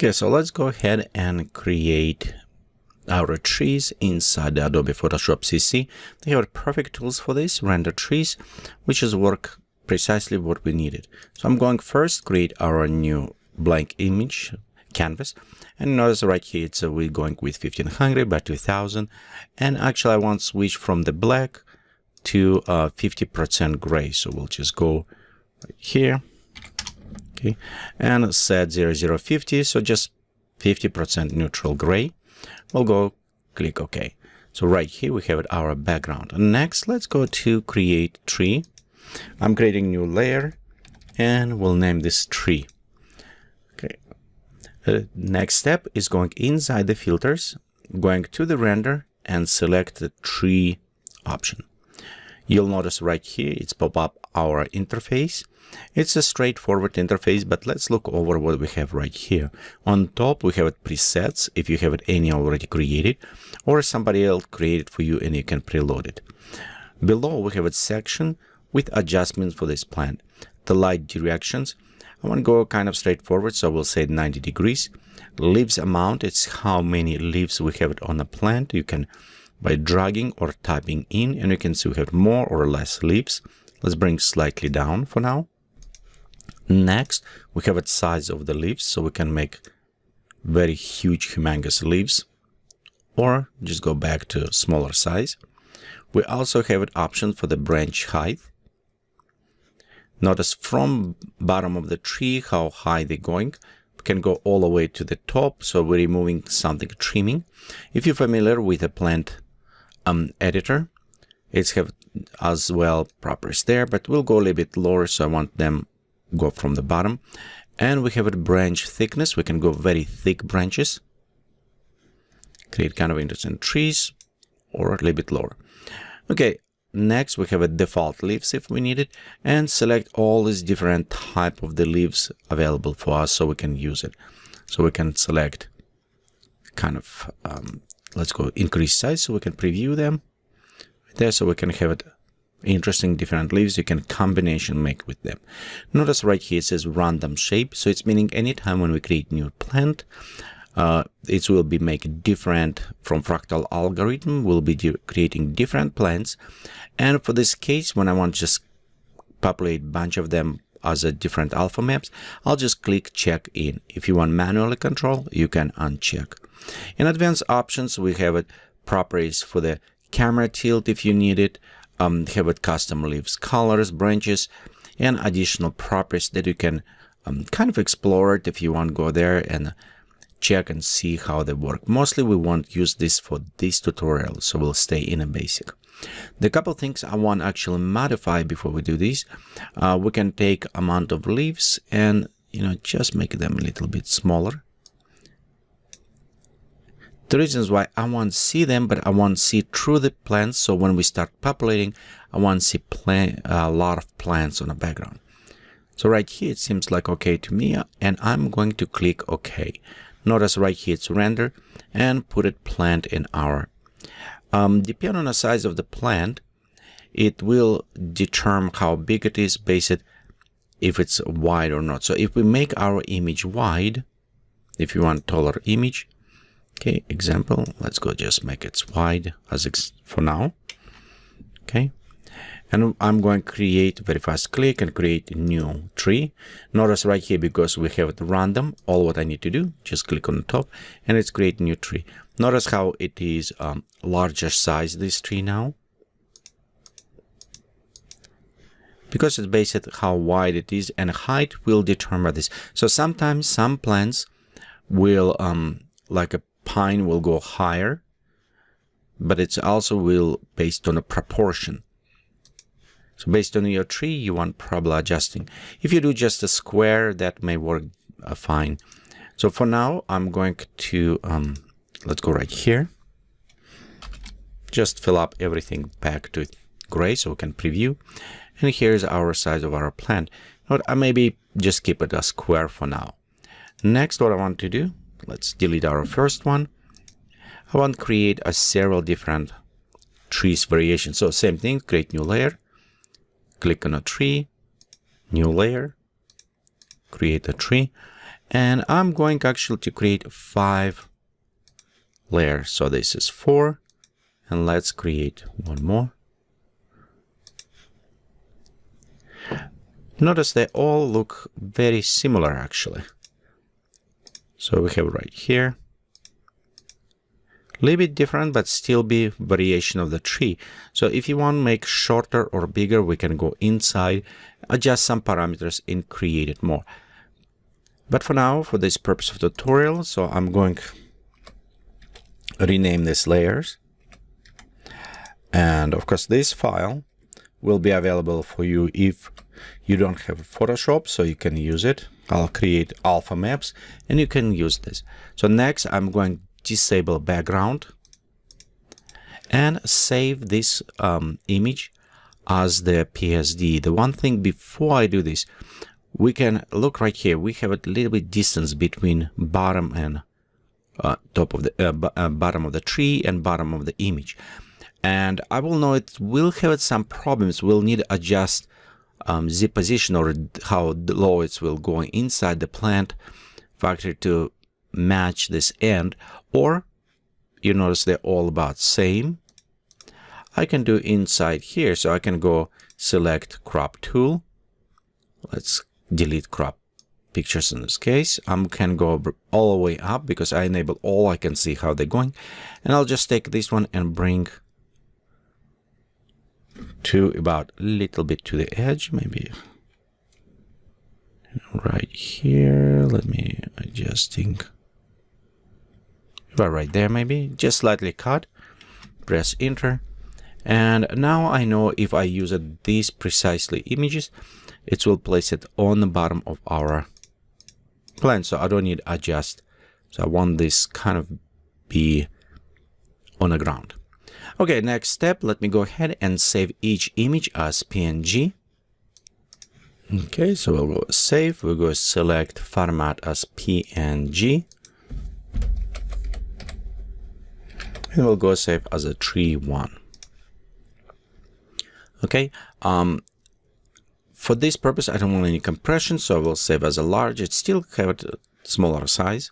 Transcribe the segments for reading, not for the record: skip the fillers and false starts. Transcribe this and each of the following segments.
Okay, so let's go ahead and create our trees inside the Adobe Photoshop CC. They have perfect tools for this, render trees, which is work precisely what we needed. So I'm going first create our new blank image canvas, and notice right here it's we're going with 1500 by 2000, and actually I want to switch from the black to 50% gray. So we'll just go right here, okay, and set 0050, so just 50% neutral gray. We'll go click OK. So right here we have our background. Next, let's go to create tree. I'm creating a new layer and we'll name this tree. Okay. The next step is going inside the filters, going to the render and select the tree option. You'll notice right here it's pop up our interface. It's a straightforward interface, but let's look over what we have right here. On top we have presets if you have any already created, or somebody else created for you and you can preload it. Below we have a section with adjustments for this plant. The light directions, I want to go kind of straightforward, so we'll say 90 degrees. Leaves amount, it's how many leaves we have on a plant. You can by dragging or typing in, and you can see we have more or less leaves. Let's bring slightly down for now. Next, we have a size of the leaves, so we can make very huge, humongous leaves, or just go back to smaller size. We also have an option for the branch height. Notice from bottom of the tree how high they're going. We can go all the way to the top, so we're removing something, trimming. If you're familiar with the plant editor, it's have as well properties there, but we'll go a little bit lower, so I want them go from the bottom. And we have a branch thickness. We can go very thick branches, create kind of interesting trees, or a little bit lower. Okay, next we have a default leaves if we need it, and select all these different type of the leaves available for us so we can use it. So we can select kind of let's go increase size so we can preview them there, so we can have it interesting different leaves you can combination make with them. Notice right here it says random shape, so it's meaning anytime when we create new plant, it will be make different from fractal algorithm. We'll be creating different plants, and for this case, when I want to just populate bunch of them as a different alpha maps, I'll just click check in. If you want manually control, you can uncheck. In advanced options, we have it properties for the camera tilt if you need it. Have it custom leaves, colors, branches, and additional properties that you can kind of explore it if you want to go there and check and see how they work. Mostly we won't use this for this tutorial, so we'll stay in a basic. The couple things I want to actually modify before we do this, we can take amount of leaves and just make them a little bit smaller. The reasons why I want to see them, but I want to see through the plants, so when we start populating, I want to see a lot of plants on the background. So right here it seems like okay to me, and I'm going to click OK. Notice right here it's render and put it plant in our. Depending on the size of the plant, it will determine how big it is based if it's wide or not. So if we make our image wide, if you want taller image, okay, example, let's go just make it wide as for now. Okay, and I'm going to create very fast click and create a new tree. Notice right here, because we have it random, all what I need to do, just click on the top and it's create a new tree. Notice how it is larger size, this tree now, because it's based on how wide it is, and height will determine this. So sometimes some plants will like a pine will go higher, but it's also will based on a proportion. So based on your tree, you want probably adjusting. If you do just a square, that may work fine. So for now, I'm going to let's go right here. Just fill up everything back to gray so we can preview. And here's our size of our plant. But I maybe just keep it a square for now. Next, what I want to do, let's delete our first one. I want to create a several different trees variations. So same thing, create new layer, click on a tree, new layer, create a tree, And I'm going actually to create 5 layers. So this is 4, and let's create one more. Notice they all look very similar actually. So we have right here, a little bit different, but still be variation of the tree. So if you want to make shorter or bigger, we can go inside, adjust some parameters and create it more. But for now, for this purpose of tutorial, so I'm going to rename these layers. And of course, this file will be available for you if you don't have Photoshop, so you can use it. I'll create alpha maps and you can use this. So next, I'm going to disable background and save this image as the PSD. The one thing before I do this, we can look right here. We have a little bit distance between bottom and top of the bottom of the tree and bottom of the image. And I will know it will have some problems. We'll need to adjust the position or how low it will go inside the plant factory to match this end. Or you notice they're all about same. I can do inside here, so I can go select crop tool. Let's delete crop pictures in this case. I can go all the way up because I enable all. I can see how they're going, and I'll just take this one and bring to about a little bit to the edge, maybe right here. Let me adjusting about right there, maybe just slightly cut. Press enter, and now I know if I use these precisely images, it will place it on the bottom of our plant, so I don't need to adjust. So I want this kind of be on the ground. Okay, next step, let me go ahead and save each image as PNG. Okay, so we'll go save, we'll go select format as PNG, and we'll go save as a tree 1. Okay, for this purpose, I don't want any compression, so I will save as a large. It still have a smaller size,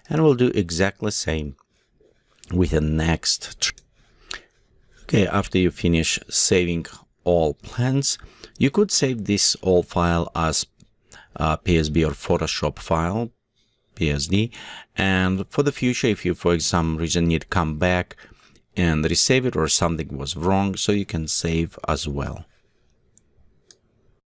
and we'll do exactly the same with the next tree. Okay, after you finish saving all plants, you could save this all file as PSB or Photoshop file, PSD. And for the future, if you for some reason need to come back and resave it or something was wrong, so you can save as well.